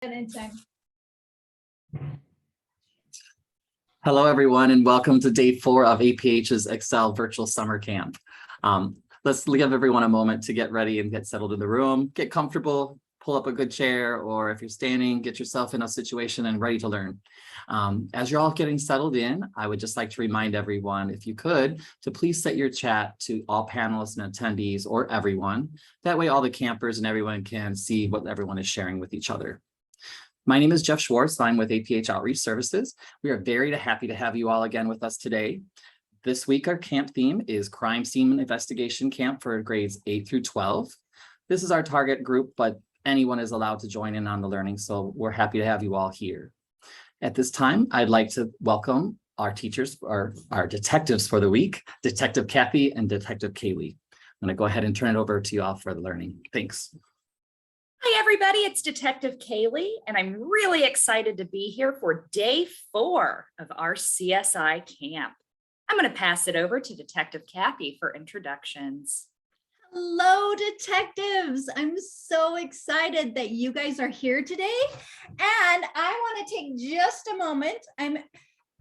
In time. Hello, everyone, and welcome to day 4 of APH's ExCEL virtual summer camp. Let's give everyone a moment to get ready and get settled in the room, get comfortable, pull up a good chair, or if you're standing, get yourself in a situation and ready to learn. As you're all getting settled in, I would just like to remind everyone, if you could, to please set your chat to all panelists and attendees or everyone. That way all the campers and everyone can see what everyone is sharing with each other. My name is Jeff Schwartz. I'm with APH Outreach Services. We are very happy to have you all again with us today. This week, our camp theme is Crime Scene Investigation Camp for grades 8 through 12. This is our target group, but anyone is allowed to join in on the learning, so we're happy to have you all here. At this time, I'd like to welcome our teachers, or our detectives for the week, Detective Kathy and Detective Kaylee. I'm going to go ahead and turn it over to you all for the learning. Thanks. Hi, everybody. It's Detective Kaylee, and I'm really excited to be here for day 4 of our CSI camp. I'm going to pass it over to Detective Kathy for introductions. Hello, detectives. I'm so excited that you guys are here today. And I want to take just a moment. I'm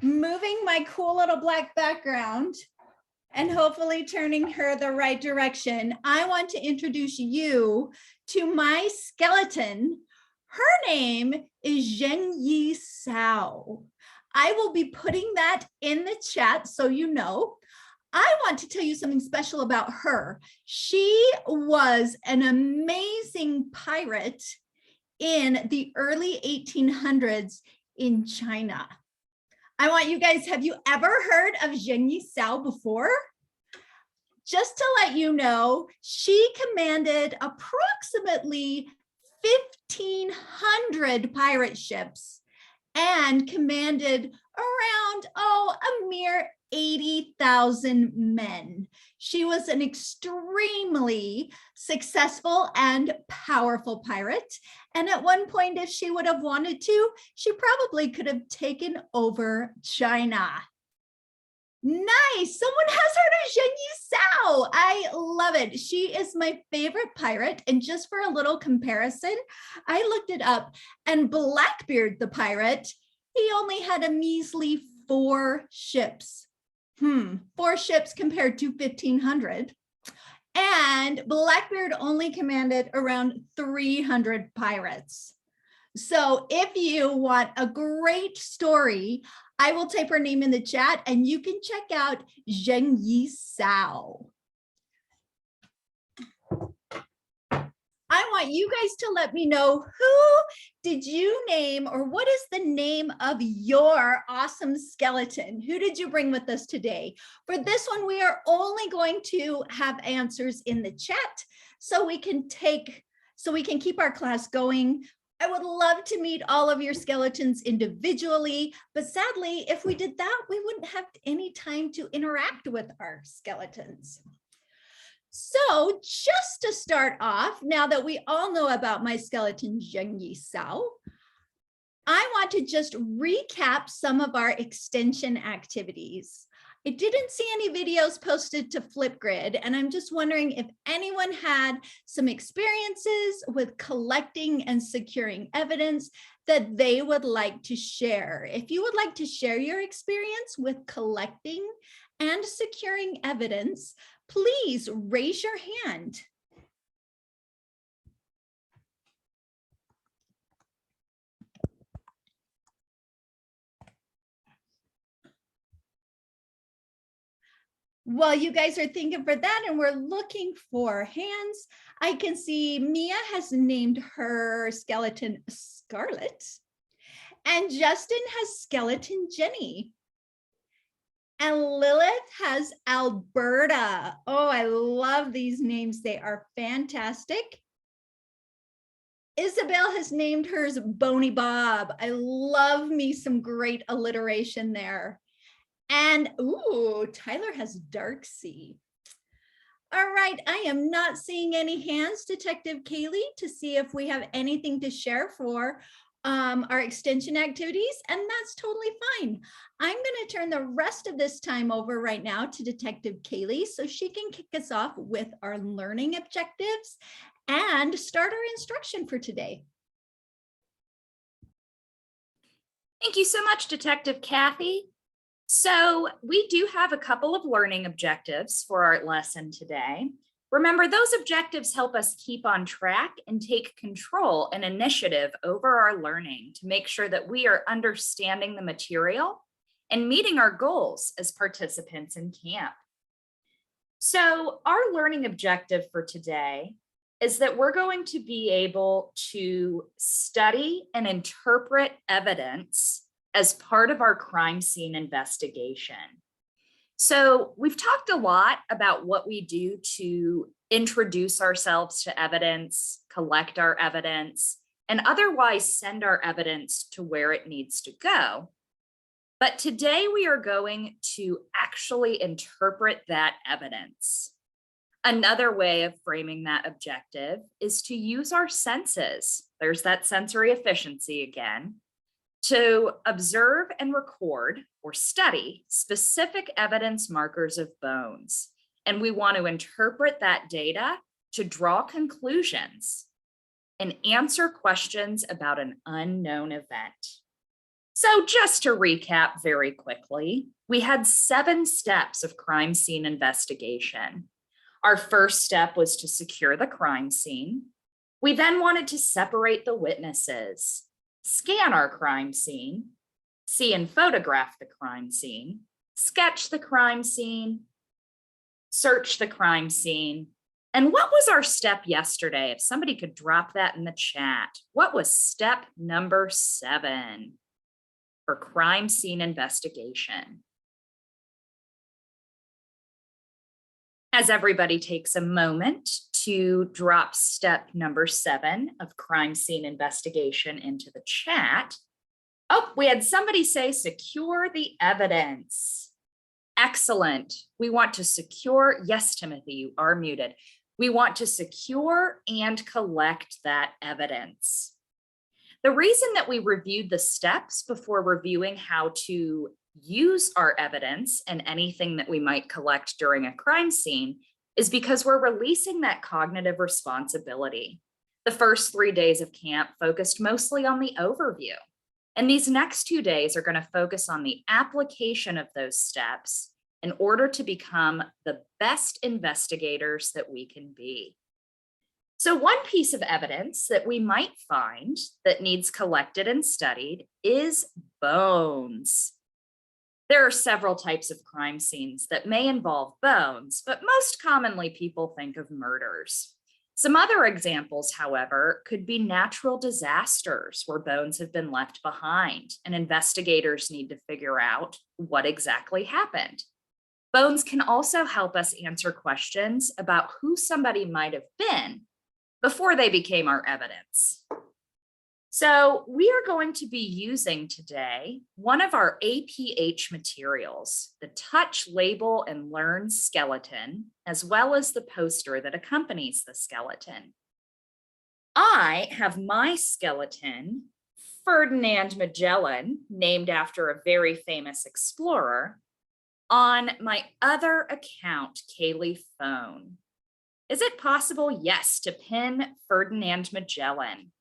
moving my cool little black background and hopefully turning her the right direction. I want to introduce you to my skeleton. Her name is Zhengyi Sao. I will be putting that in the chat so you know. I want to tell you something special about her. She was an amazing pirate in the early 1800s in China. I want you guys, have you ever heard of Zhengyi Sao before? Just to let you know, she commanded approximately 1,500 pirate ships and commanded around, a mere 80,000 men. She was an extremely successful and powerful pirate. And at one point, if she would have wanted to, she probably could have taken over China. Nice. Someone has heard of Zhengyi Sao. I love it. She is my favorite pirate. And just for a little comparison, I looked it up, and Blackbeard the pirate, he only had a measly 4 ships. 4 ships compared to 1,500. And Blackbeard only commanded around 300 pirates. So if you want a great story, I will type her name in the chat and you can check out Zhengyi Sao. I want you guys to let me know, who did you name, or what is the name of your awesome skeleton? Who did you bring with us today? For this one, we are only going to have answers in the chat so we can keep our class going. I would love to meet all of your skeletons individually, but sadly, if we did that, we wouldn't have any time to interact with our skeletons. So just to start off, now that we all know about my skeleton, Zhengyi Sao, I want to just recap some of our extension activities. I didn't see any videos posted to Flipgrid, and I'm just wondering if anyone had some experiences with collecting and securing evidence that they would like to share. If you would like to share your experience with collecting and securing evidence, please raise your hand. While you guys are thinking for that and we're looking for hands, I can see Mia has named her skeleton Scarlet, and Justin has skeleton Jenny. And Lilith has Alberta. Oh, I love these names. They are fantastic. Isabel has named hers Bony Bob. I love me some great alliteration there. And ooh, Tyler has Dark Sea. All right, I am not seeing any hands, Detective Kaylee, to see if we have anything to share for our extension activities, and that's totally fine. I'm going to turn the rest of this time over right now to Detective Kaylee so she can kick us off with our learning objectives and start our instruction for today. Thank you so much, Detective Kathy. So we do have a couple of learning objectives for our lesson today. Remember, those objectives help us keep on track and take control and initiative over our learning to make sure that we are understanding the material and meeting our goals as participants in camp. So our learning objective for today is that we're going to be able to study and interpret evidence as part of our crime scene investigation. So we've talked a lot about what we do to introduce ourselves to evidence, collect our evidence, and otherwise send our evidence to where it needs to go. But today we are going to actually interpret that evidence. Another way of framing that objective is to use our senses. There's that sensory efficiency again, to observe and record or study specific evidence markers of bones. And we want to interpret that data to draw conclusions and answer questions about an unknown event. So just to recap very quickly, we had 7 steps of crime scene investigation. Our first step was to secure the crime scene. We then wanted to separate the witnesses, scan our crime scene, see and photograph the crime scene, sketch the crime scene, search the crime scene. And what was our step yesterday? If somebody could drop that in the chat, what was step number 7 for crime scene investigation? As everybody takes a moment to drop step number 7 of crime scene investigation into the chat. Oh, we had somebody say secure the evidence. Excellent. We want to secure, yes, Timothy, you are muted. We want to secure and collect that evidence. The reason that we reviewed the steps before reviewing how to use our evidence and anything that we might collect during a crime scene is because we're releasing that cognitive responsibility. The first 3 days of camp focused mostly on the overview, and these next 2 days are going to focus on the application of those steps in order to become the best investigators that we can be. So one piece of evidence that we might find that needs collected and studied is bones. There are several types of crime scenes that may involve bones, but most commonly people think of murders. Some other examples, however, could be natural disasters where bones have been left behind and investigators need to figure out what exactly happened. Bones can also help us answer questions about who somebody might have been before they became our evidence. So we are going to be using today one of our APH materials, the Touch, Label, and Learn skeleton, as well as the poster that accompanies the skeleton. I have my skeleton, Ferdinand Magellan, named after a very famous explorer, on my other account, Kaylee phone. Is it possible? Yes, to pin Ferdinand Magellan.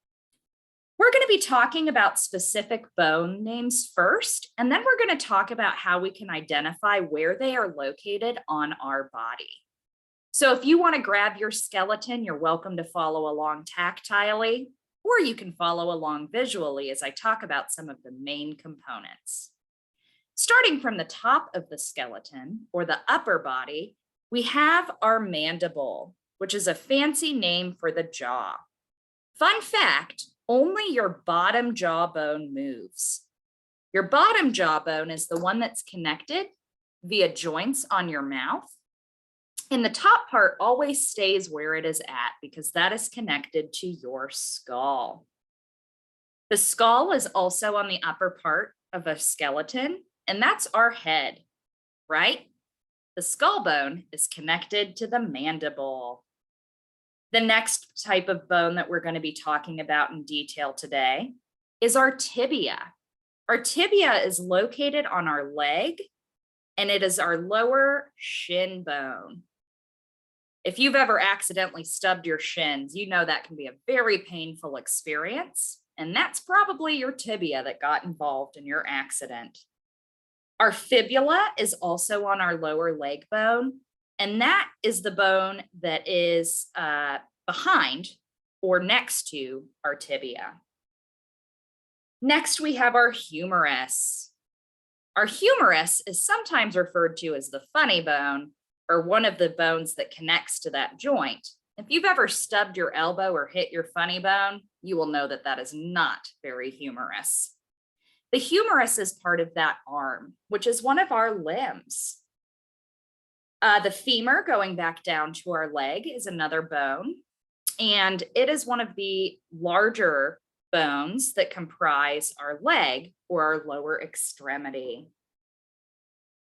We're going to be talking about specific bone names first, and then we're going to talk about how we can identify where they are located on our body. So if you want to grab your skeleton, you're welcome to follow along tactilely, or you can follow along visually as I talk about some of the main components. Starting from the top of the skeleton, or the upper body, we have our mandible, which is a fancy name for the jaw. Fun fact, only your bottom jawbone moves. Your bottom jawbone is the one that's connected via joints on your mouth. And the top part always stays where it is at because that is connected to your skull. The skull is also on the upper part of a skeleton, and that's our head, right? The skull bone is connected to the mandible. The next type of bone that we're going to be talking about in detail today is our tibia. Our tibia is located on our leg, and it is our lower shin bone. If you've ever accidentally stubbed your shins, you know that can be a very painful experience. and that's probably your tibia that got involved in your accident. Our fibula is also on our lower leg bone, and that is the bone that is behind or next to our tibia. Next, we have our humerus. Our humerus is sometimes referred to as the funny bone, or one of the bones that connects to that joint. If you've ever stubbed your elbow or hit your funny bone, you will know that that is not very humorous. The humerus is part of that arm, which is one of our limbs. The femur, going back down to our leg, is another bone, and it is one of the larger bones that comprise our leg or our lower extremity.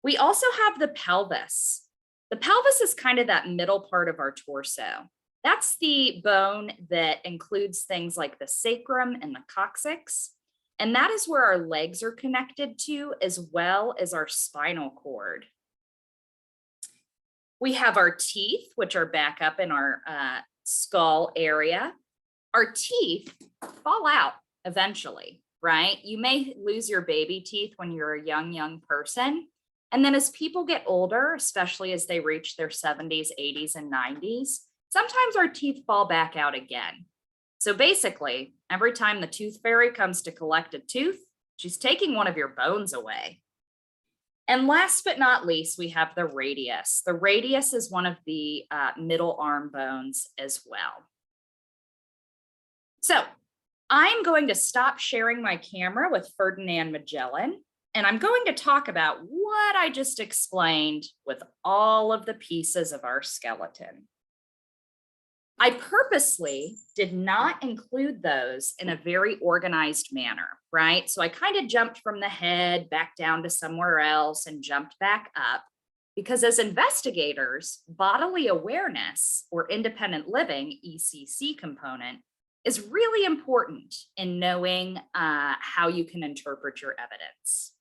We also have the pelvis. The pelvis is kind of that middle part of our torso. That's the bone that includes things like the sacrum and the coccyx, and that is where our legs are connected to, as well as our spinal cord. We have our teeth, which are back up in our skull area. Our teeth fall out eventually, right? You may lose your baby teeth when you're a young person. And then as people get older, especially as they reach their 70s, 80s, and 90s, sometimes our teeth fall back out again. So basically, every time the tooth fairy comes to collect a tooth, she's taking one of your bones away. And last but not least, we have the radius. The radius is one of the middle arm bones as well. So I'm going to stop sharing my camera with Ferdinand Magellan, and I'm going to talk about what I just explained with all of the pieces of our skeleton. I purposely did not include those in a very organized manner, right? So I kind of jumped from the head back down to somewhere else and jumped back up, because as investigators, bodily awareness or independent living, ECC component, is really important in knowing how you can interpret your evidence.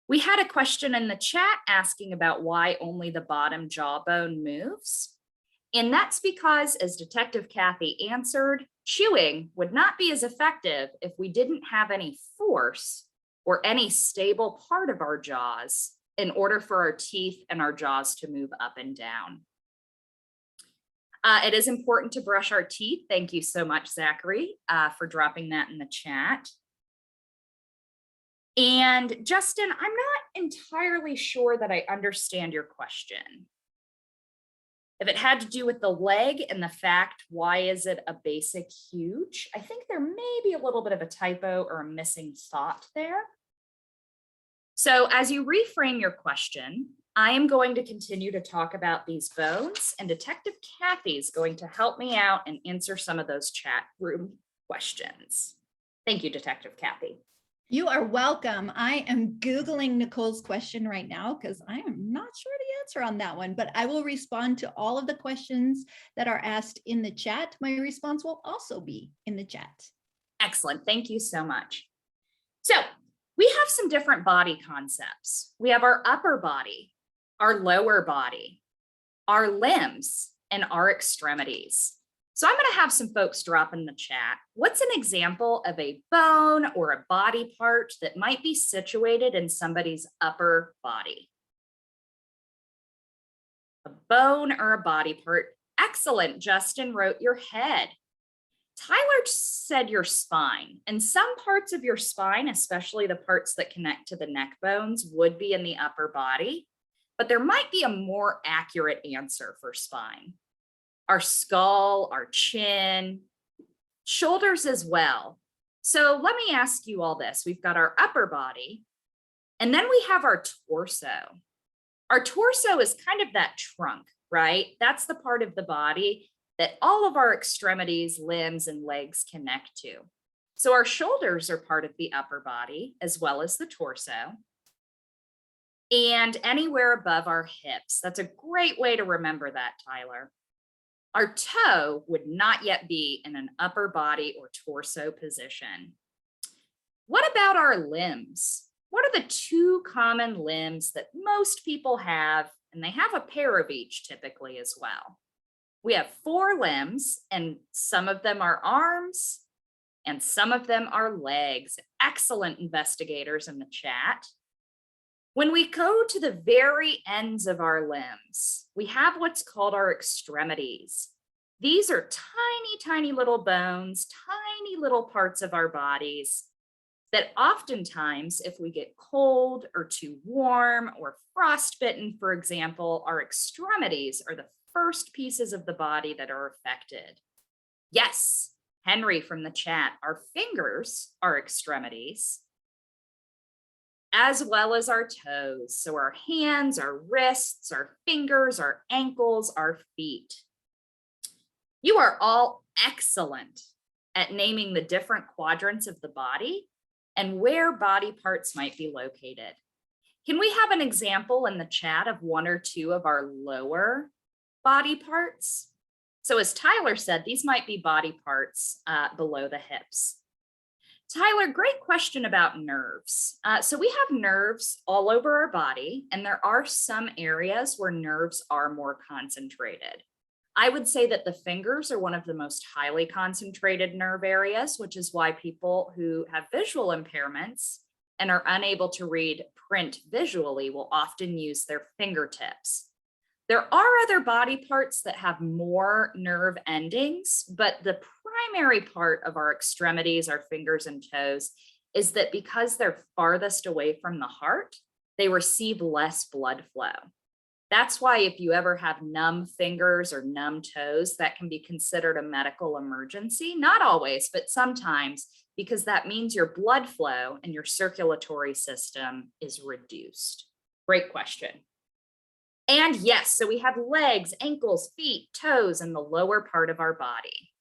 We had a question in the chat asking about why only the bottom jawbone moves. And that's because, as Detective Kathy answered, chewing would not be as effective if we didn't have any force or any stable part of our jaws in order for our teeth and our jaws to move up and down. It is important to brush our teeth. Thank you so much, Zachary, for dropping that in the chat. And Justin, I'm not entirely sure that I understand your question. If it had to do with the leg and the fact, why is it a basic huge? I think there may be a little bit of a typo or a missing thought there. So as you reframe your question, I am going to continue to talk about these bones, and Detective Kathy is going to help me out and answer some of those chat room questions. Thank you, Detective Kathy. You are welcome. I am Googling Nicole's question right now because I am not sure the answer on that one, but I will respond to all of the questions that are asked in the chat. My response will also be in the chat. Excellent. Thank you so much. So we have some different body concepts. We have our upper body, our lower body, our limbs, and our extremities. So I'm going to have some folks drop in the chat. What's an example of a bone or a body part that might be situated in somebody's upper body? A bone or a body part. Excellent. Justin wrote your head. Tyler said your spine. And some parts of your spine, especially the parts that connect to the neck bones, would be in the upper body. But there might be a more accurate answer for spine. Our skull, our chin, shoulders as well. So let me ask you all this. We've got our upper body, and then we have our torso. Our torso is kind of that trunk, right? That's the part of the body that all of our extremities, limbs, and legs connect to. So our shoulders are part of the upper body as well as the torso. And anywhere above our hips. That's a great way to remember that, Tyler. Our toe would not yet be in an upper body or torso position. What about our limbs? What are the two common limbs that most people have? And they have a pair of each typically as well. We have 4 limbs, and some of them are arms and some of them are legs. Excellent investigators in the chat. When we go to the very ends of our limbs, we have what's called our extremities. These are tiny, tiny little bones, tiny little parts of our bodies that oftentimes, if we get cold or too warm or frostbitten, for example, our extremities are the first pieces of the body that are affected. Yes, Henry from the chat, our fingers are extremities, as well as our toes. So our hands, our wrists, our fingers, our ankles, our feet. You are all excellent at naming the different quadrants of the body and where body parts might be located. Can we have an example in the chat of one or two of our lower body parts? So as Tyler said, these might be body parts below the hips. Tyler, great question about nerves. So we have nerves all over our body, and there are some areas where nerves are more concentrated. I would say that the fingers are one of the most highly concentrated nerve areas, which is why people who have visual impairments and are unable to read print visually will often use their fingertips. There are other body parts that have more nerve endings, but the primary part of our extremities, our fingers and toes, is that because they're farthest away from the heart, they receive less blood flow. That's why if you ever have numb fingers or numb toes, that can be considered a medical emergency. Not always, but sometimes, because that means your blood flow and your circulatory system is reduced. Great question. And yes, so we have legs, ankles, feet, toes, and the lower part of our body.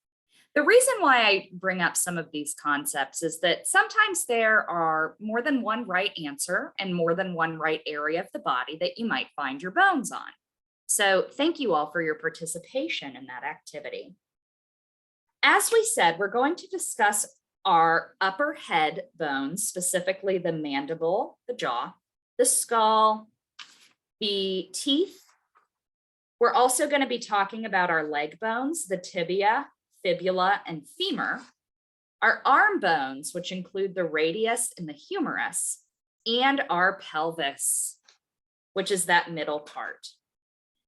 The reason why I bring up some of these concepts is that sometimes there are more than one right answer and more than one right area of the body that you might find your bones on. So thank you all for your participation in that activity. As we said, we're going to discuss our upper head bones, specifically the mandible, the jaw, the skull, the teeth. We're also going to be talking about our leg bones, the tibia, fibula, and femur, our arm bones, which include the radius and the humerus, and our pelvis, which is that middle part.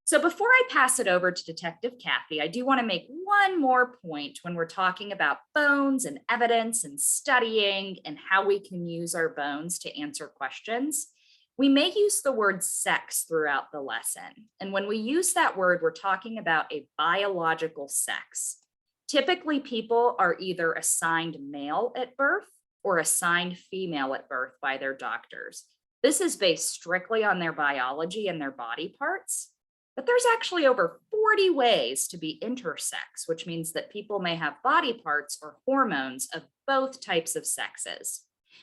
So before I pass it over to Detective Kathy, I do want to make one more point when we're talking about bones and evidence and studying and how we can use our bones to answer questions. We may use the word sex throughout the lesson. And when we use that word, we're talking about a biological sex. Typically, people are either assigned male at birth or assigned female at birth by their doctors. This is based strictly on their biology and their body parts. But there's actually over 40 ways to be intersex, which means that people may have body parts or hormones of both types of sexes.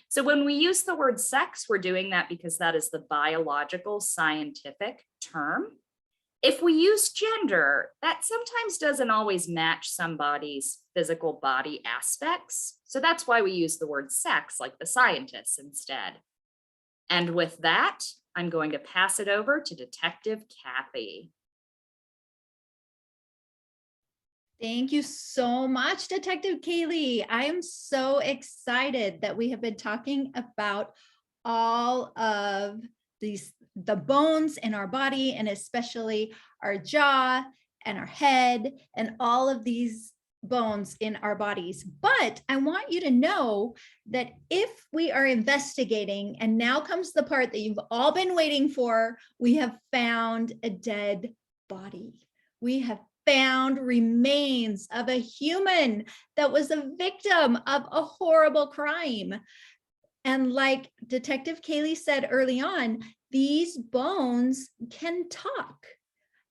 So when we use the word sex, we're doing that because that is the biological scientific term. If we use gender, that sometimes doesn't always match somebody's physical body aspects. So that's why we use the word sex, like the scientists instead. And with that, I'm going to pass it over to Detective Kathy. Thank you so much, Detective Kaylee. I am so excited that we have been talking about all of the bones in our body, and especially our jaw and our head and all of these bones in our bodies. But I want you to know that if we are investigating, and now comes the part that you've all been waiting for, we have found a dead body. We have found remains of a human that was a victim of a horrible crime. And like Detective Kaylee said early on, these bones can talk.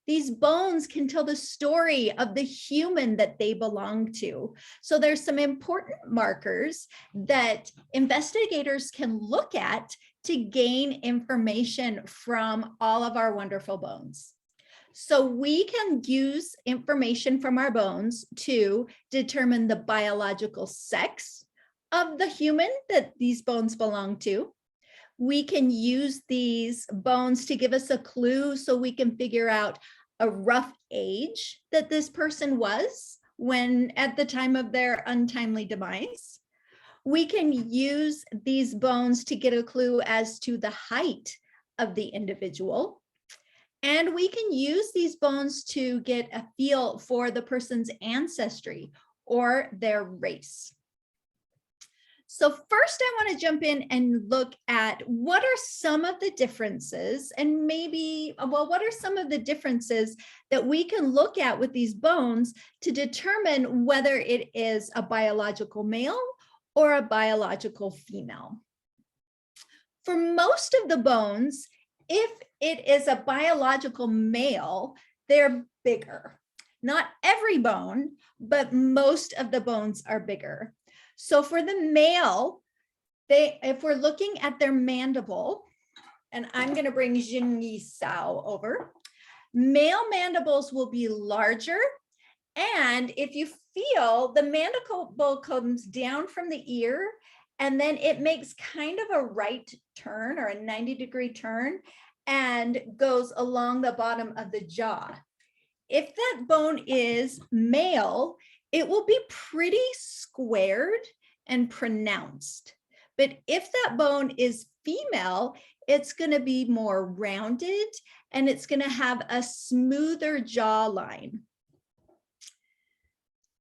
These bones can tell the story of the human that they belong to. So there's some important markers that investigators can look at to gain information from all of our wonderful bones. So we can use information from our bones to determine the biological sex of the human that these bones belong to. We can use these bones to give us a clue so we can figure out a rough age that this person was when at the time of their untimely demise. We can use these bones to get a clue as to the height of the individual. And we can use these bones to get a feel for the person's ancestry or their race. So first I want to jump in and look at what are some of the differences, and maybe, well, what are some of the differences that we can look at with these bones to determine whether it is a biological male or a biological female. For most of the bones, if it is a biological male, they're bigger. Not every bone, but most of the bones are bigger. So for the male, if we're looking at their mandible, and I'm going to bring Jinyi Sao over, male mandibles will be larger. And if you feel, the mandible comes down from the ear, and then it makes kind of a right turn or a 90-degree turn and goes along the bottom of the jaw. If that bone is male, it will be pretty squared and pronounced. But if that bone is female, it's going to be more rounded and it's going to have a smoother jawline.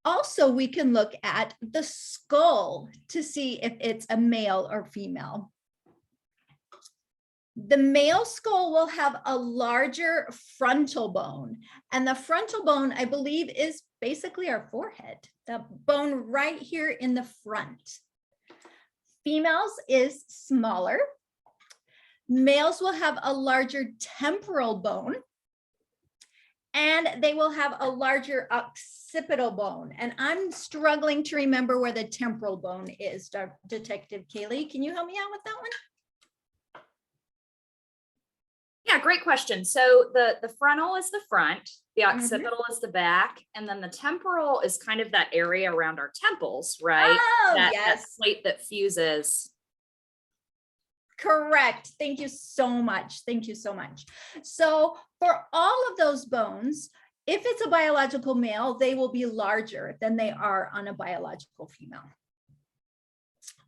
Also, we can look at the skull to see if it's a male or female. The male skull will have a larger frontal bone, and the frontal bone, I believe, is basically our forehead, the bone right here in the front. Females is smaller. Males will have a larger temporal bone, and they will have a larger occipital bone. And I'm struggling to remember where the temporal bone is, Detective Kaylee. Can you help me out with that one? Yeah, great question. So the frontal is the front, the occipital is the back, and then the temporal is kind of that area around our temples, right? Oh, that yes. plate that fuses. Correct. Thank you so much. Thank you so much. So for all of those bones, if it's a biological male, they will be larger than they are on a biological female.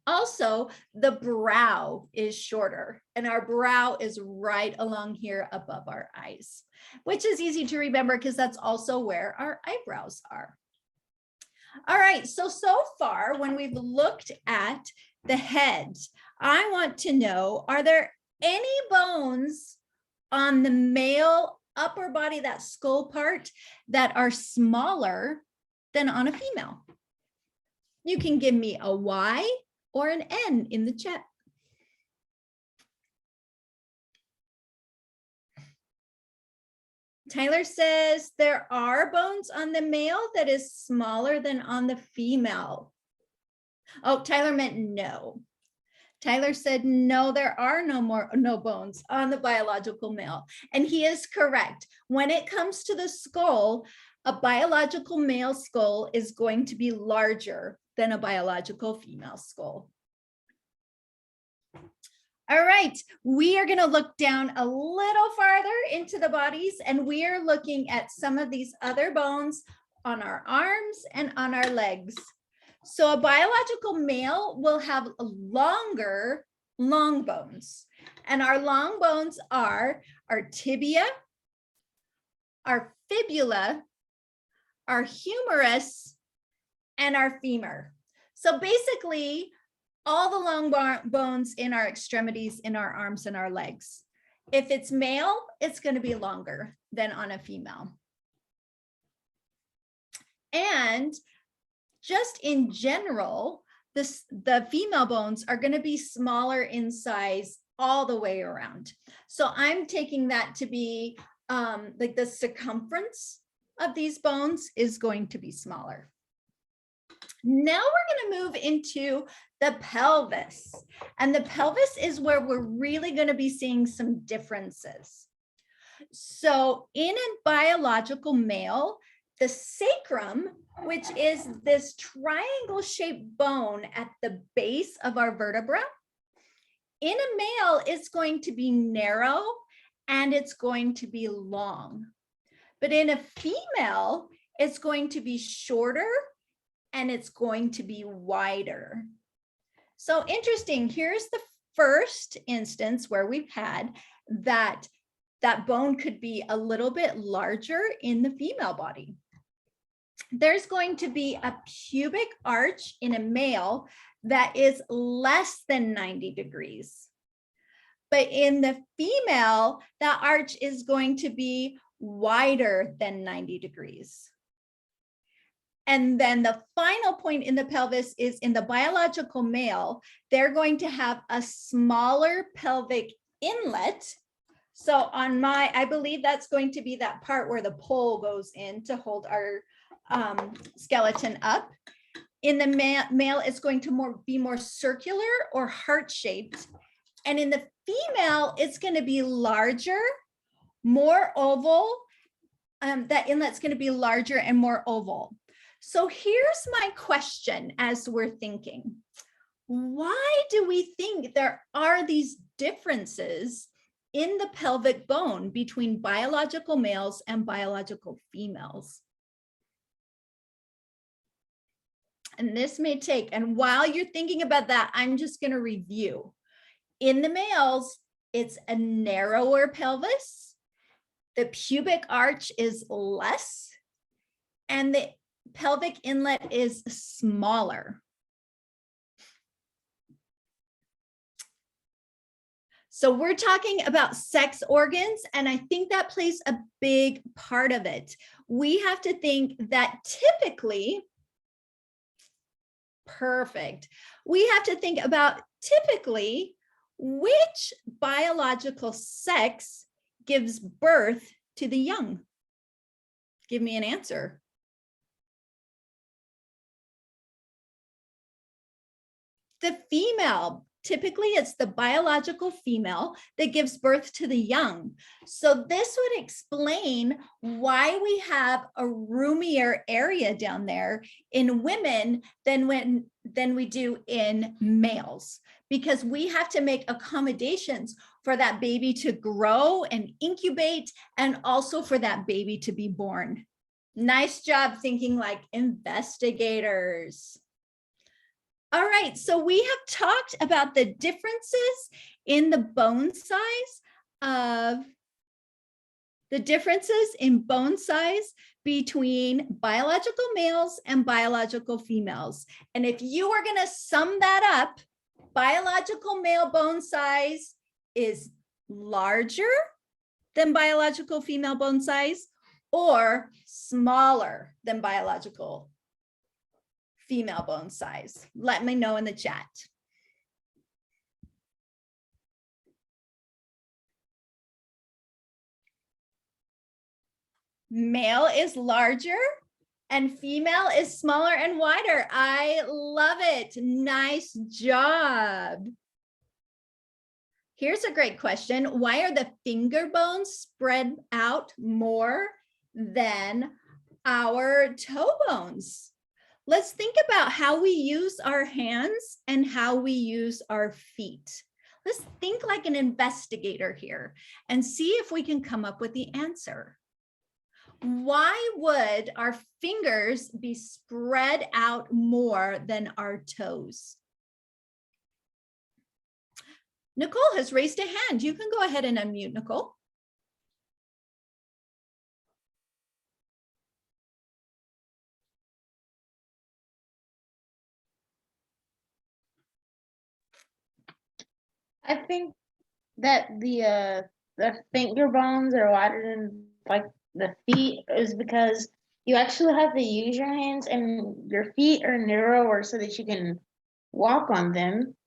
Also, the brow is shorter, and our brow is right along here above our eyes, which is easy to remember because that's also where our eyebrows are. All right, so far when we've looked at the head, I want to know, are there any bones on the male upper body, that skull part, that are smaller than on a female? You can give me a Y or an N in the chat. Tyler says there are bones on the male that is smaller than on the female. Oh, Tyler meant no. Tyler said, no, there are no bones on the biological male. And he is correct. When it comes to the skull, a biological male skull is going to be larger than a biological female skull. All right, we are going to look down a little farther into the bodies, and we are looking at some of these other bones on our arms and on our legs. So a biological male will have longer, long bones, and our long bones are our tibia, our fibula, our humerus, and our femur. So basically, all the long bones in our extremities, in our arms and our legs. If it's male, it's going to be longer than on a female. And just in general, the female bones are going to be smaller in size all the way around. So I'm taking that to be like the circumference of these bones is going to be smaller. Now we're going to move into the pelvis, and the pelvis is where we're really going to be seeing some differences. So in a biological male, the sacrum, which is this triangle shaped bone at the base of our vertebra, in a male, it's going to be narrow and it's going to be long. But in a female, it's going to be shorter, and it's going to be wider. So interesting. Here's the first instance where we've had that bone could be a little bit larger in the female body. There's going to be a pubic arch in a male that is less than 90 degrees. But in the female, that arch is going to be wider than 90 degrees. And then the final point in the pelvis is in the biological male, they're going to have a smaller pelvic inlet. So on I believe that's going to be that part where the pole goes in to hold our skeleton up. In the male, it's going to be more circular or heart-shaped. And in the female, it's going to be larger, more oval. That inlet's going to be larger and more oval. So here's my question as we're thinking. Why do we think there are these differences in the pelvic bone between biological males and biological females? And this may take, and while you're thinking about that, I'm just going to review. In the males, it's a narrower pelvis. The pubic arch is less, and the pelvic inlet is smaller. So we're talking about sex organs, and I think that plays a big part of it. We have to think that typically, perfect. We have to think about typically which biological sex gives birth to the young. Give me an answer. The female. Typically, it's the biological female that gives birth to the young. So this would explain why we have a roomier area down there in women than we do in males, because we have to make accommodations for that baby to grow and incubate, and also for that baby to be born. Nice job thinking like investigators. All right, so we have talked about the differences in the bone size between biological males and biological females. And if you are going to sum that up, biological male bone size is larger than biological female bone size, or smaller than biological female bone size. Let me know in the chat. Male is larger and female is smaller and wider. I love it. Nice job. Here's a great question. Why are the finger bones spread out more than our toe bones? Let's think about how we use our hands and how we use our feet. Let's think like an investigator here and see if we can come up with the answer. Why would our fingers be spread out more than our toes? Nicole has raised a hand. You can go ahead and unmute, Nicole. I think that the finger bones are wider than like the feet is because you actually have to use your hands, and your feet are narrower so that you can walk on them.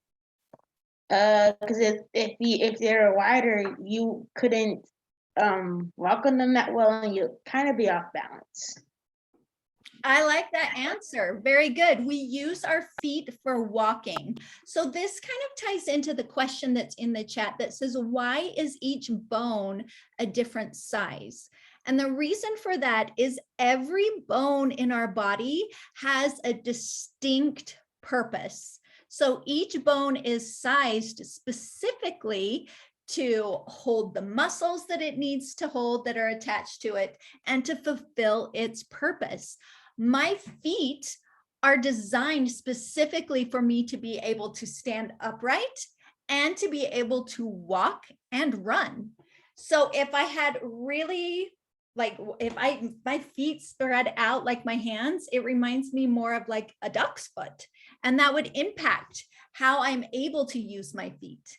Because if they're wider, you couldn't walk on them that well, and you'd kind of be off balance. I like that answer. Very good. We use our feet for walking. So this kind of ties into the question that's in the chat that says, why is each bone a different size? And the reason for that is every bone in our body has a distinct purpose. So each bone is sized specifically to hold the muscles that it needs to hold that are attached to it, and to fulfill its purpose. My feet are designed specifically for me to be able to stand upright and to be able to walk and run. So if I had really, like, if my feet spread out like my hands, it reminds me more of like a duck's foot, and that would impact how I'm able to use my feet.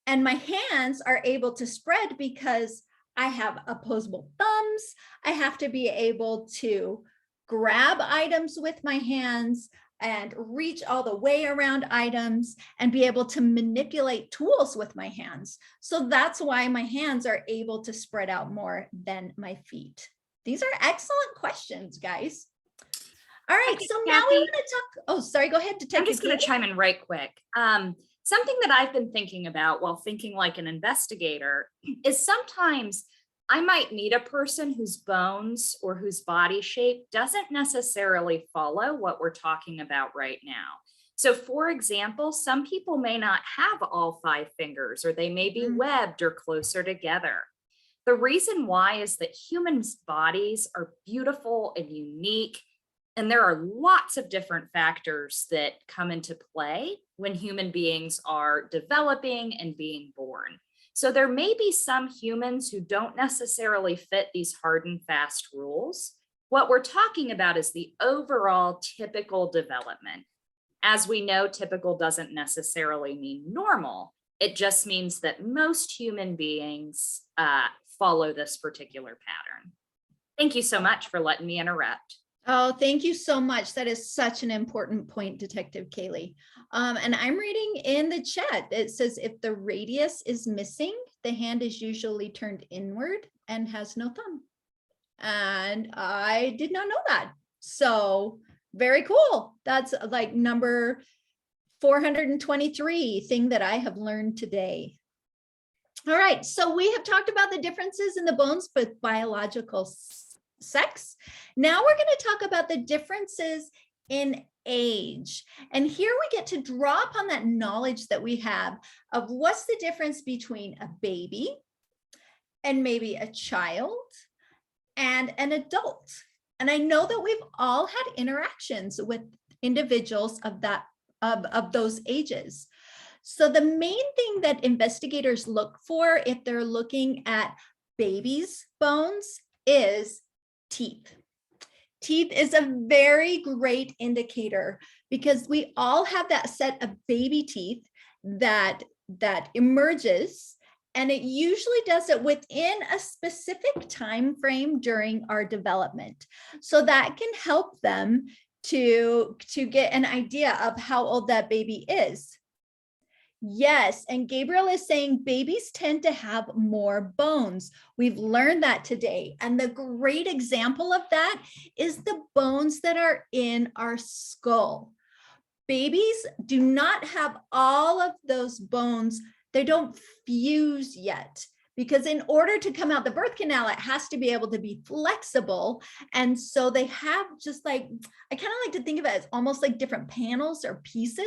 And my hands are able to spread because I have opposable thumbs. I have to be able to grab items with my hands and reach all the way around items and be able to manipulate tools with my hands. So that's why my hands are able to spread out more than my feet. These are excellent questions, guys. All right, so now we want to talk. Oh, sorry, go ahead. I'm just going to chime in right quick. Something that I've been thinking about while thinking like an investigator is sometimes I might meet a person whose bones or whose body shape doesn't necessarily follow what we're talking about right now. So for example, some people may not have all 5 fingers, or they may be webbed or closer together. The reason why is that humans' bodies are beautiful and unique, and there are lots of different factors that come into play when human beings are developing and being born. So there may be some humans who don't necessarily fit these hard and fast rules. What we're talking about is the overall typical development. As we know, typical doesn't necessarily mean normal. It just means that most human beings follow this particular pattern. Thank you so much for letting me interrupt. Oh, thank you so much. That is such an important point, Detective Kaylee. And I'm reading in the chat, it says if the radius is missing, the hand is usually turned inward and has no thumb. And I did not know that. So very cool. That's like number 423 thing that I have learned today. All right, so we have talked about the differences in the bones with biological sex. Now we're going to talk about the differences in age. And here we get to draw upon that knowledge that we have of what's the difference between a baby and maybe a child and an adult. And I know that we've all had interactions with individuals of those ages. So the main thing that investigators look for if they're looking at babies' bones is teeth. Teeth is a very great indicator because we all have that set of baby teeth that emerges, and it usually does it within a specific time frame during our development. So that can help them to get an idea of how old that baby is. Yes, and Gabriel is saying babies tend to have more bones. We've learned that today. And the great example of that is the bones that are in our skull. Babies do not have all of those bones. They don't fuse yet, because in order to come out the birth canal, it has to be able to be flexible. And so they have just like, I kind of like to think of it as almost like different panels or pieces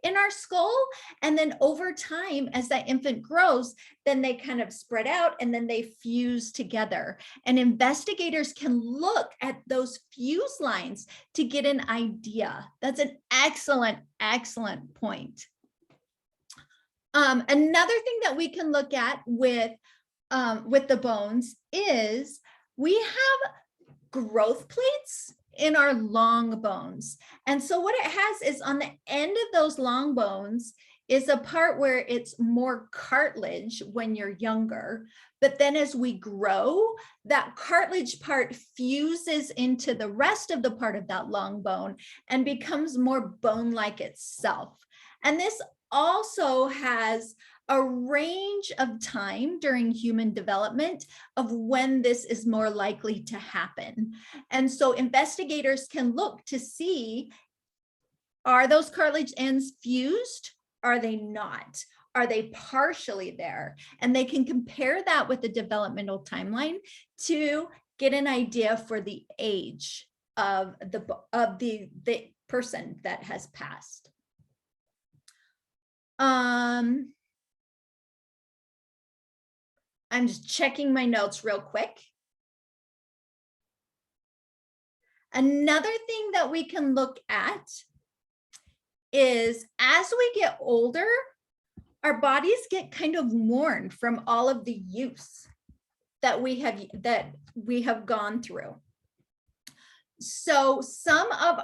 in our skull. And then over time, as that infant grows, then they kind of spread out and then they fuse together. And investigators can look at those fuse lines to get an idea. That's an excellent, excellent point. Another thing that we can look at with the bones is we have growth plates in our long bones. And so what it has is on the end of those long bones is a part where it's more cartilage when you're younger. But then as we grow, that cartilage part fuses into the rest of the part of that long bone and becomes more bone-like itself. And this also has a range of time during human development of when this is more likely to happen. And so investigators can look to see, are those cartilage ends fused? Are they not? Are they partially there? And they can compare that with the developmental timeline to get an idea for the age of the person that has passed. I'm just checking my notes real quick. Another thing that we can look at is as we get older, our bodies get kind of worn from all of the use that we have gone through. So some of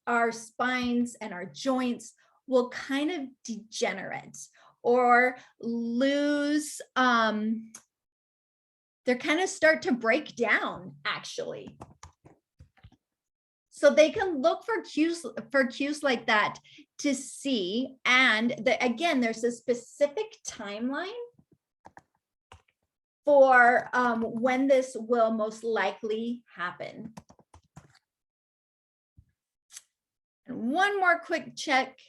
our spines and our joints will kind of degenerate or lose, they kind of start to break down actually. So they can look for cues like that to see. And again, there's a specific timeline for when this will most likely happen. And one more quick check.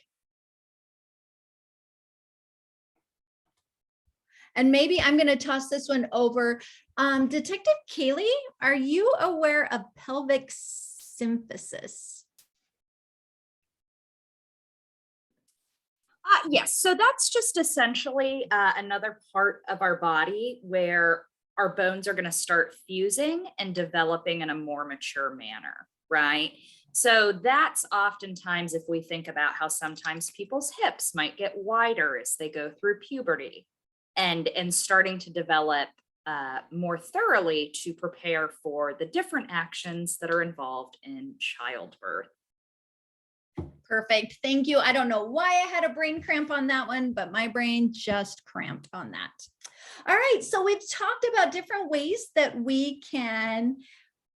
And maybe I'm going to toss this one over. Detective Kaylee, are you aware of pelvic symphysis? Yes, so that's just essentially another part of our body where our bones are going to start fusing and developing in a more mature manner, right? So that's oftentimes if we think about how sometimes people's hips might get wider as they go through puberty and starting to develop more thoroughly to prepare for the different actions that are involved in childbirth. Perfect. Thank you. I don't know why I had a brain cramp on that one, but my brain just cramped on that. All right. So we've talked about different ways that we can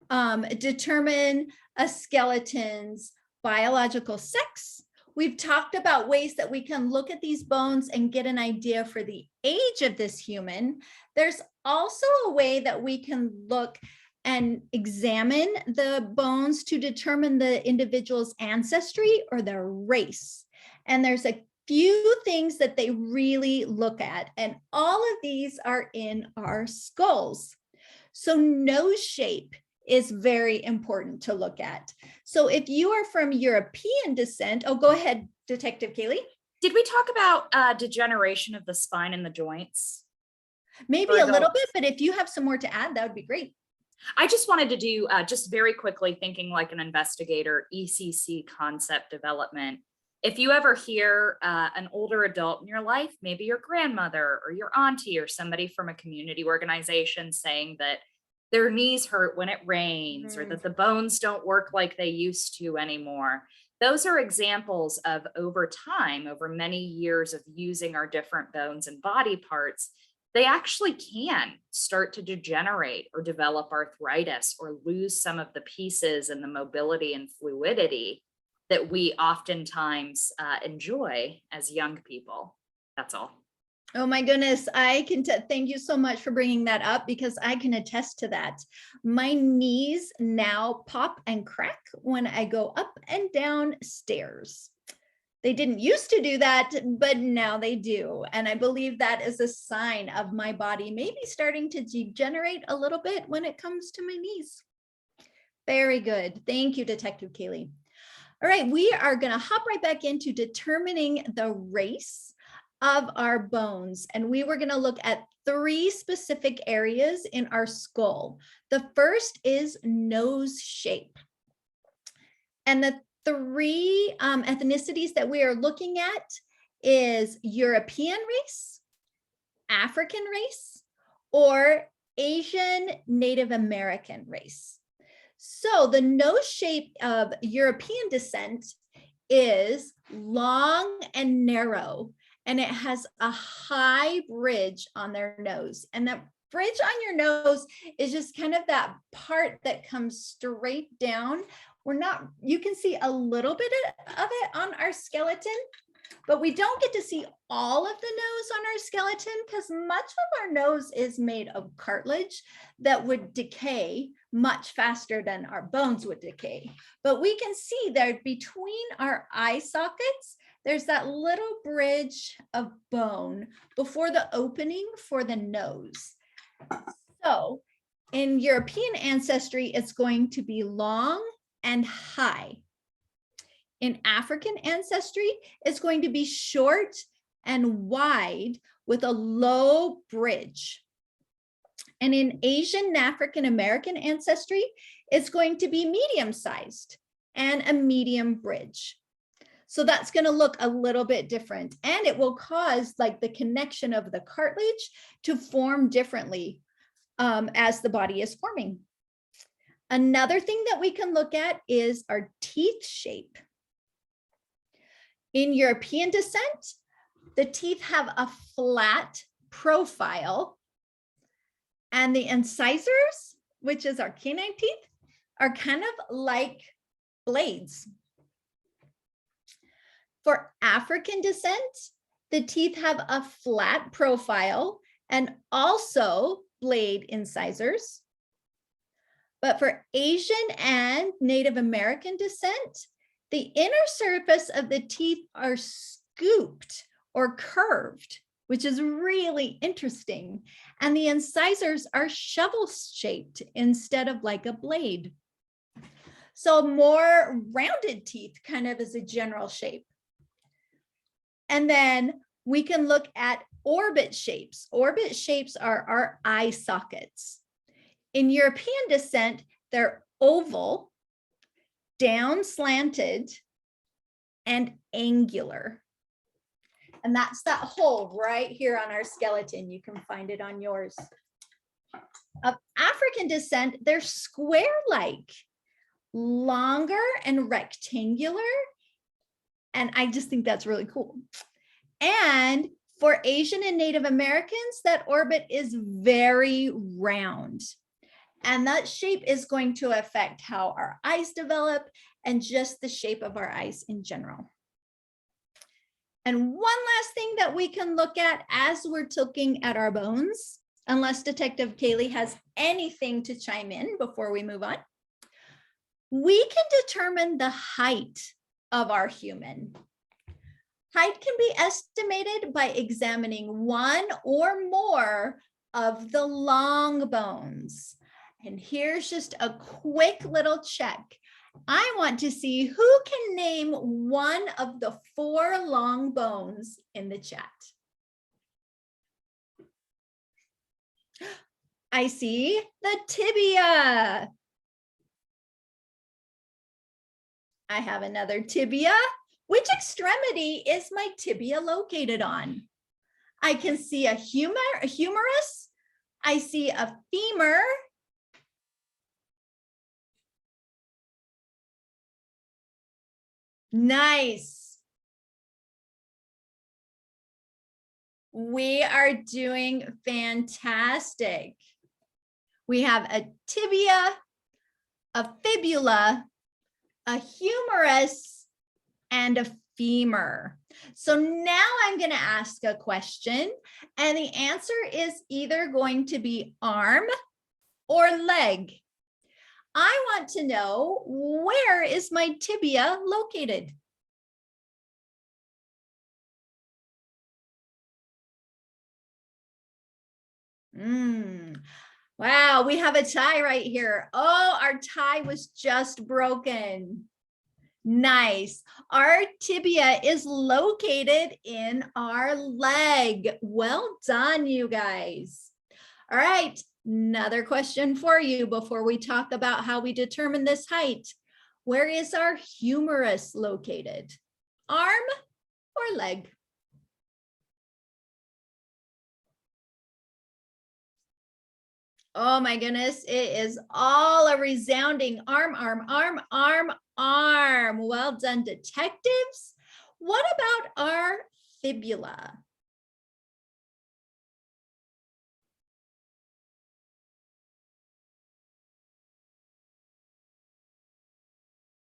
determine a skeleton's biological sex. We've talked about ways that we can look at these bones and get an idea for the age of this human. There's also a way that we can look and examine the bones to determine the individual's ancestry or their race. And there's a few things that they really look at, and all of these are in our skulls. So nose shape is very important to look at. So if you are from European descent, oh, go ahead, Detective Kaylee. Did we talk about degeneration of the spine and the joints? Maybe a little bit, but if you have some more to add, that would be great. I just wanted to do just very quickly, thinking like an investigator, ECC concept development. If you ever hear an older adult in your life, maybe your grandmother or your auntie or somebody from a community organization saying that their knees hurt when it rains or that the bones don't work like they used to anymore, those are examples of over time, over many years of using our different bones and body parts, they actually can start to degenerate or develop arthritis or lose some of the pieces and the mobility and fluidity that we oftentimes enjoy as young people. That's all. Oh my goodness, I can thank you so much for bringing that up because I can attest to that. My knees now pop and crack when I go up and down stairs. They didn't used to do that, but now they do. And I believe that is a sign of my body maybe starting to degenerate a little bit when it comes to my knees. Very good. Thank you, Detective Kaylee. All right, we are going to hop right back into determining the race of our bones. And we were going to look at 3 specific areas in our skull. The first is nose shape. And the 3 ethnicities that we are looking at is European race, African race, or Asian Native American race. So the nose shape of European descent is long and narrow, and it has a high bridge on their nose. And that bridge on your nose is just kind of that part that comes straight down. You can see a little bit of it on our skeleton, but we don't get to see all of the nose on our skeleton because much of our nose is made of cartilage that would decay much faster than our bones would decay. But we can see that between our eye sockets, there's that little bridge of bone before the opening for the nose. So in European ancestry, it's going to be long and high. In African ancestry, it's going to be short and wide with a low bridge. And in Asian and African American ancestry, it's going to be medium-sized and a medium bridge. So that's going to look a little bit different, and it will cause like the connection of the cartilage to form differently as the body is forming. Another thing that we can look at is our teeth shape. In European descent, the teeth have a flat profile, and the incisors, which is our canine teeth, are kind of like blades. For African descent, the teeth have a flat profile and also blade incisors. But for Asian and Native American descent, the inner surface of the teeth are scooped or curved, which is really interesting. And the incisors are shovel-shaped instead of like a blade. So more rounded teeth kind of as a general shape. And then we can look at orbit shapes. Orbit shapes are our eye sockets. In European descent, they're oval, down slanted, and angular. And that's that hole right here on our skeleton. You can find it on yours. Of African descent, they're square-like, longer and rectangular. And I just think that's really cool. And for Asian and Native Americans, that orbit is very round. And that shape is going to affect how our eyes develop and just the shape of our eyes in general. And one last thing that we can look at as we're looking at our bones, unless Detective Kaylee has anything to chime in before we move on, we can determine the height of our human. Height can be estimated by examining one or more of the long bones. And here's just a quick little check. I want to see who can name one of the 4 long bones in the chat. I see the tibia. I have another tibia. Which extremity is my tibia located on? I can see a humerus. I see a femur. Nice. We are doing fantastic. We have a tibia, a fibula, a humerus, and a femur. So now I'm going to ask a question, and the answer is either going to be arm or leg. I want to know, where is my tibia located? Wow, we have a tie right here. Oh, our tie was just broken. Nice. Our tibia is located in our leg. Well done, you guys. All right, another question for you before we talk about how we determine this height. Where is our humerus located? Arm or leg? Oh my goodness, it is all a resounding arm, arm, arm, arm, arm. Well done, detectives. What about our fibula?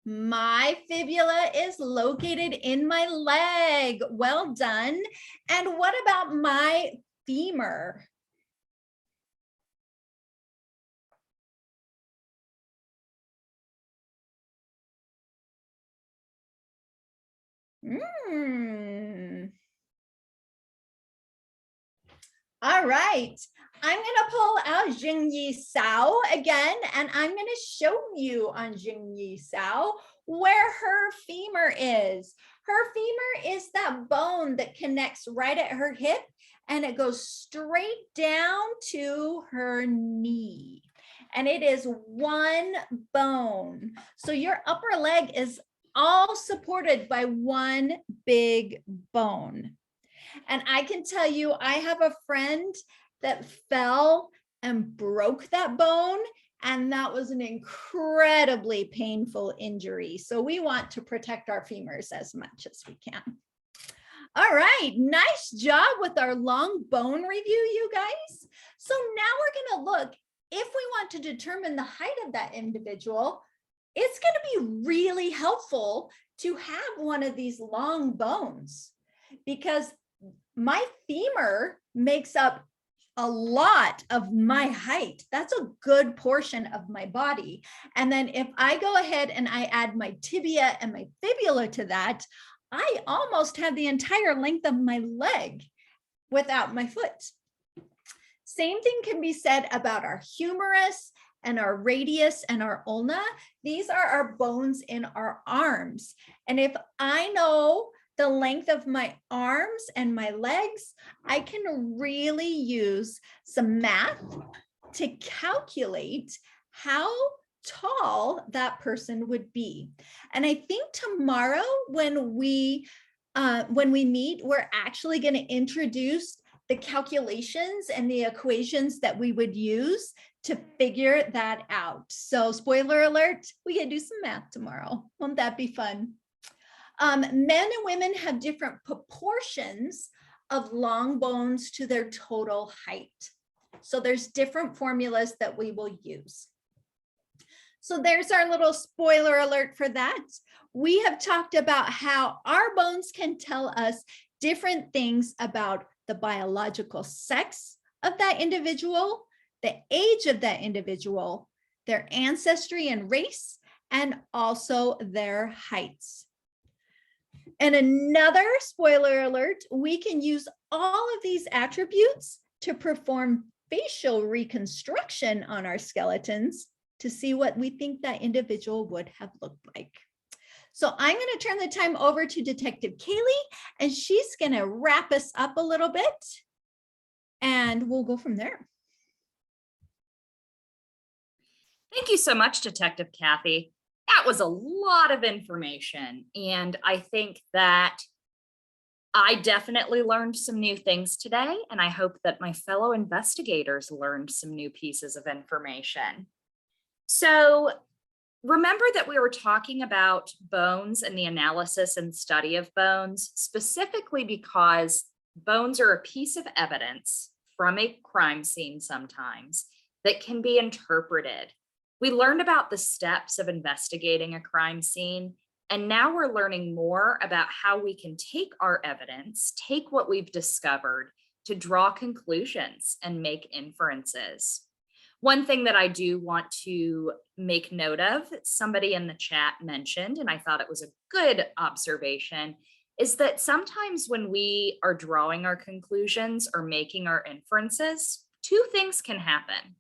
My fibula is located in my leg. Well done. And what about my femur? All right, I'm going to pull out Jingyi Sao again, and I'm going to show you on Jingyi Sao where her femur is. Her femur is that bone that connects right at her hip, and it goes straight down to her knee. And it is one bone. So your upper leg is all supported by one big bone. And I can tell you, I have a friend that fell and broke that bone, and that was an incredibly painful injury. So we want to protect our femurs as much as we can. All right, nice job with our long bone review, you guys. So now we're gonna look, if we want to determine the height of that individual, it's gonna be really helpful to have one of these long bones, because my femur makes up a lot of my height. That's a good portion of my body. And then if I go ahead and I add my tibia and my fibula to that, I almost have the entire length of my leg without my foot. Same thing can be said about our humerus and our radius and our ulna. These are our bones in our arms. And if I know the length of my arms and my legs, I can really use some math to calculate how tall that person would be. And I think tomorrow when we meet, we're actually going to introduce the calculations and the equations that we would use to figure that out. So spoiler alert, we can do some math tomorrow. Won't that be fun? Men and women have different proportions of long bones to their total height. So there's different formulas that we will use. So there's our little spoiler alert for that. We have talked about how our bones can tell us different things about the biological sex of that individual, the age of that individual, their ancestry and race, and also their heights. And another spoiler alert, we can use all of these attributes to perform facial reconstruction on our skeletons to see what we think that individual would have looked like. So I'm going to turn the time over to Detective Kaylee, and she's going to wrap us up a little bit, and we'll go from there. Thank you so much, Detective Kathy. That was a lot of information, and I think that I definitely learned some new things today, and I hope that my fellow investigators learned some new pieces of information. So remember that we were talking about bones and the analysis and study of bones, specifically because bones are a piece of evidence from a crime scene sometimes that can be interpreted. We learned about the steps of investigating a crime scene, and now we're learning more about how we can take our evidence, take what we've discovered to draw conclusions and make inferences. One thing that I do want to make note of, somebody in the chat mentioned, and I thought it was a good observation, is that sometimes when we are drawing our conclusions or making our inferences, two things can happen.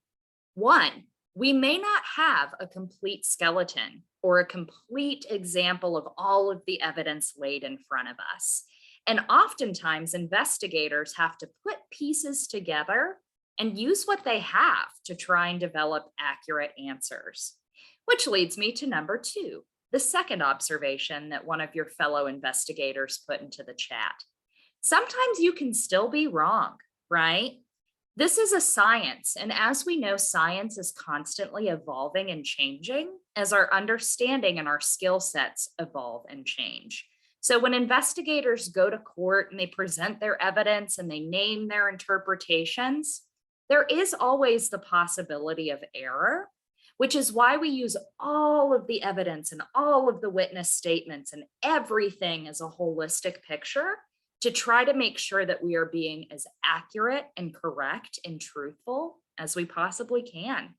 One, we may not have a complete skeleton or a complete example of all of the evidence laid in front of us. And oftentimes investigators have to put pieces together and use what they have to try and develop accurate answers. Which leads me to number two, the second observation that one of your fellow investigators put into the chat. Sometimes you can still be wrong, right? This is a science, and as we know, science is constantly evolving and changing as our understanding and our skill sets evolve and change. So when investigators go to court and they present their evidence and they name their interpretations, there is always the possibility of error, which is why we use all of the evidence and all of the witness statements and everything as a holistic picture to try to make sure that we are being as accurate and correct and truthful as we possibly can.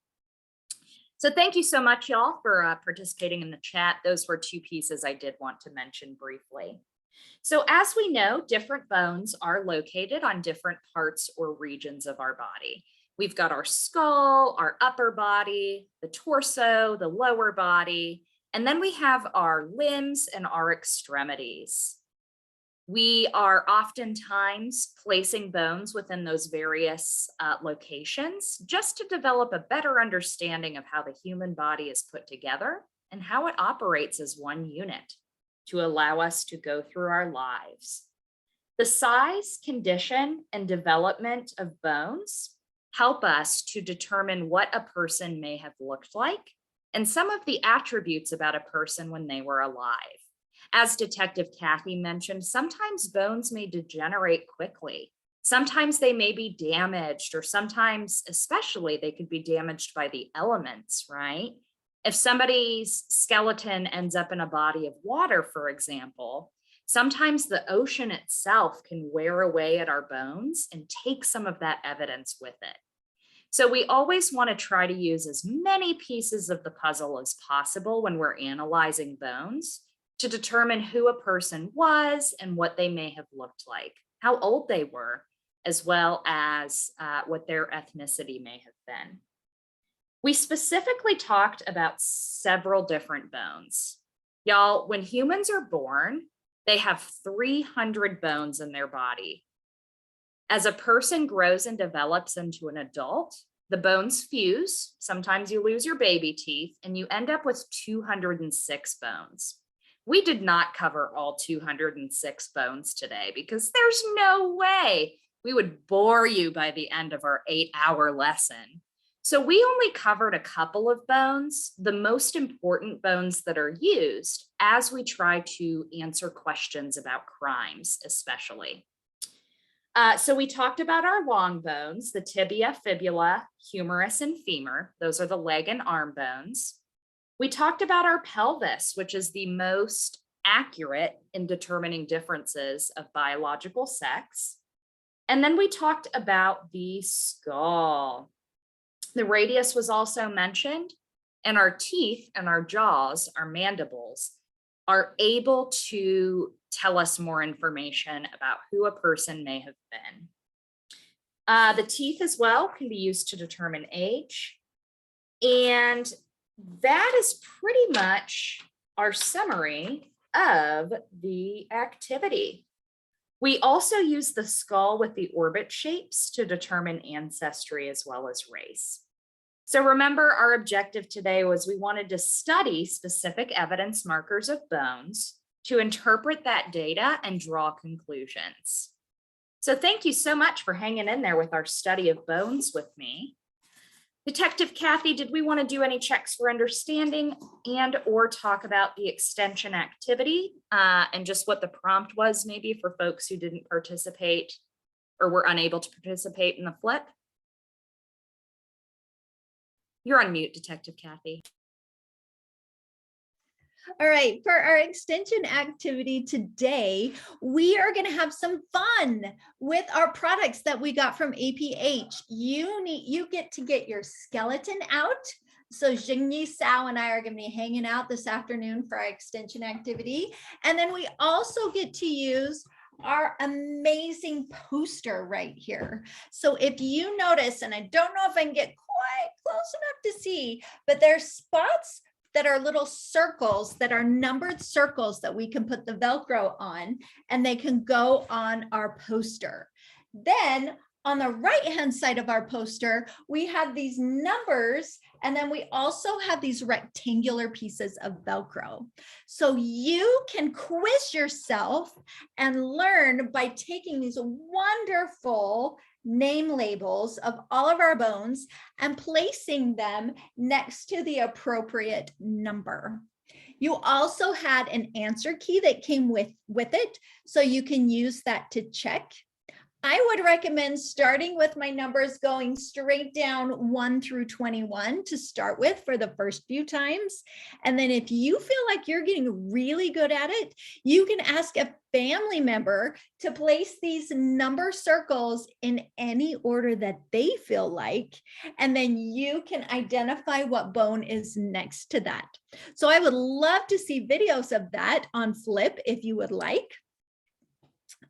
So thank you so much, y'all, for participating in the chat. Those were two pieces I did want to mention briefly. So as we know, different bones are located on different parts or regions of our body. We've got our skull, our upper body, the torso, the lower body, And then we have our limbs and our extremities. We are oftentimes placing bones within those various locations just to develop a better understanding of how the human body is put together and how it operates as one unit to allow us to go through our lives. The size, condition, and development of bones help us to determine what a person may have looked like and some of the attributes about a person when they were alive. As Detective Kathy mentioned, sometimes bones may degenerate quickly. Sometimes they may be damaged, or sometimes, especially, they could be damaged by the elements, right? If somebody's skeleton ends up in a body of water, for example, sometimes the ocean itself can wear away at our bones and take some of that evidence with it. So we always want to try to use as many pieces of the puzzle as possible when we're analyzing bones to determine who a person was and what they may have looked like, how old they were, as well as what their ethnicity may have been. We specifically talked about several different bones. Y'all, when humans are born, they have 300 bones in their body. As a person grows and develops into an adult, the bones fuse. Sometimes you lose your baby teeth and you end up with 206 bones. We did not cover all 206 bones today because there's no way we would bore you by the end of our 8-hour lesson. So we only covered a couple of bones, the most important bones that are used as we try to answer questions about crimes, especially. So we talked about our long bones, the tibia, fibula, humerus, and femur. Those are the leg and arm bones. We talked about our pelvis, which is the most accurate in determining differences of biological sex. And then we talked about the skull. The radius was also mentioned, and our teeth and our jaws, our mandibles, are able to tell us more information about who a person may have been. The teeth as well can be used to determine age. And that is pretty much our summary of the activity. We also use the skull with the orbit shapes to determine ancestry as well as race. So remember, our objective today was we wanted to study specific evidence markers of bones to interpret that data and draw conclusions. So thank you so much for hanging in there with our study of bones with me. Detective Kathy, did we want to do any checks for understanding and or talk about the extension activity and just what the prompt was maybe for folks who didn't participate or were unable to participate in the flip? You're on mute, Detective Kathy. All right, for our extension activity today, we are going to have some fun with our products that we got from APH. You get to get your skeleton out. So Jingyi, Sao, and I are going to be hanging out this afternoon for our extension activity. And then we also get to use our amazing poster right here. So if you notice, and I don't know if I can get quite close enough to see, but there's spots that are little circles that are numbered circles that we can put the Velcro on, and they can go on our poster. Then on the right-hand side of our poster, we have these numbers, and then we also have these rectangular pieces of Velcro. So you can quiz yourself and learn by taking these wonderful name labels of all of our bones and placing them next to the appropriate number. You also had an answer key that came with it, so you can use that to check. I would recommend starting with my numbers going straight down 1 through 21 to start with for the first few times. And then if you feel like you're getting really good at it, you can ask a family member to place these number circles in any order that they feel like, and then you can identify what bone is next to that. So I would love to see videos of that on Flip if you would like.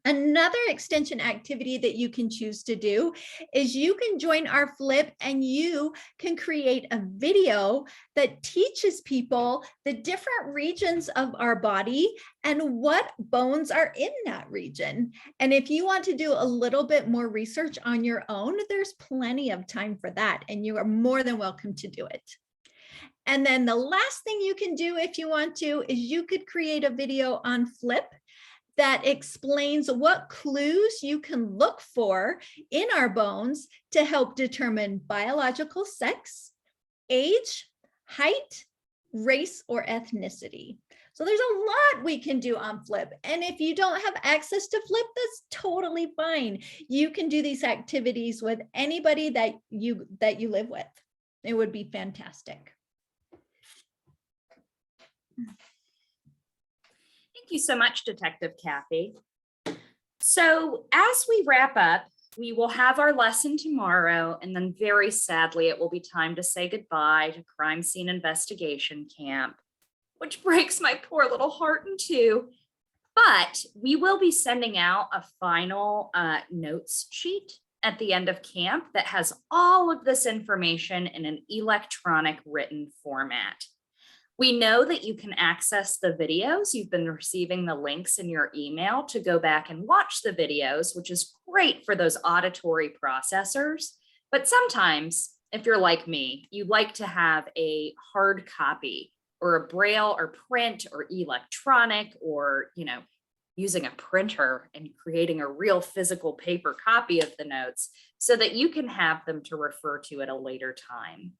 Another extension activity that you can choose to do is you can join our flip and you can create a video that teaches people the different regions of our body and what bones are in that region. And if you want to do a little bit more research on your own, there's plenty of time for that, and you are more than welcome to do it. And then the last thing you can do if you want to is you could create a video on flip that explains what clues you can look for in our bones to help determine biological sex, age, height, race, or ethnicity. So there's a lot we can do on flip. And if you don't have access to flip, that's totally fine. You can do these activities with anybody that you live with. It would be fantastic. Thank you so much, Detective Kathy. So as we wrap up, we will have our lesson tomorrow, and then very sadly, it will be time to say goodbye to Crime Scene Investigation Camp, which breaks my poor little heart in two. But we will be sending out a final notes sheet at the end of camp that has all of this information in an electronic written format. We know that you can access the videos. You've been receiving the links in your email to go back and watch the videos, which is great for those auditory processors. But sometimes, if you're like me, you like to have a hard copy or a braille or print or electronic, or, using a printer and creating a real physical paper copy of the notes so that you can have them to refer to at a later time.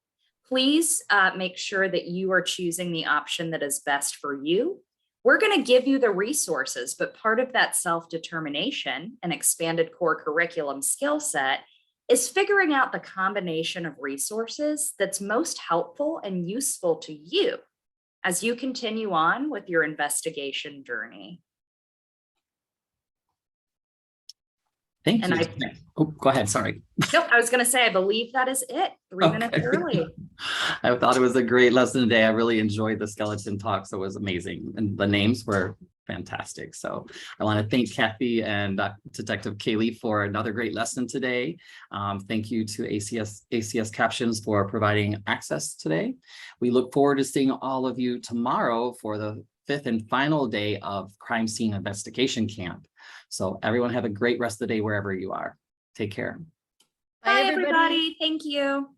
Please make sure that you are choosing the option that is best for you. We're going to give you the resources, but part of that self-determination and expanded core curriculum skill set is figuring out the combination of resources that's most helpful and useful to you as you continue on with your investigation journey. Thank And you. Go ahead. Sorry. Nope, I was going to say, I believe that is it. 3 minutes early. I thought it was a great lesson today. I really enjoyed the skeleton talk. So it was amazing. And the names were fantastic. So I want to thank Kathy and Detective Kaylee for another great lesson today. Thank you to ACS Captions for providing access today. We look forward to seeing all of you tomorrow for the 5th and final day of Crime Scene Investigation Camp. So everyone have a great rest of the day wherever you are. Take care. Bye, everybody. Thank you.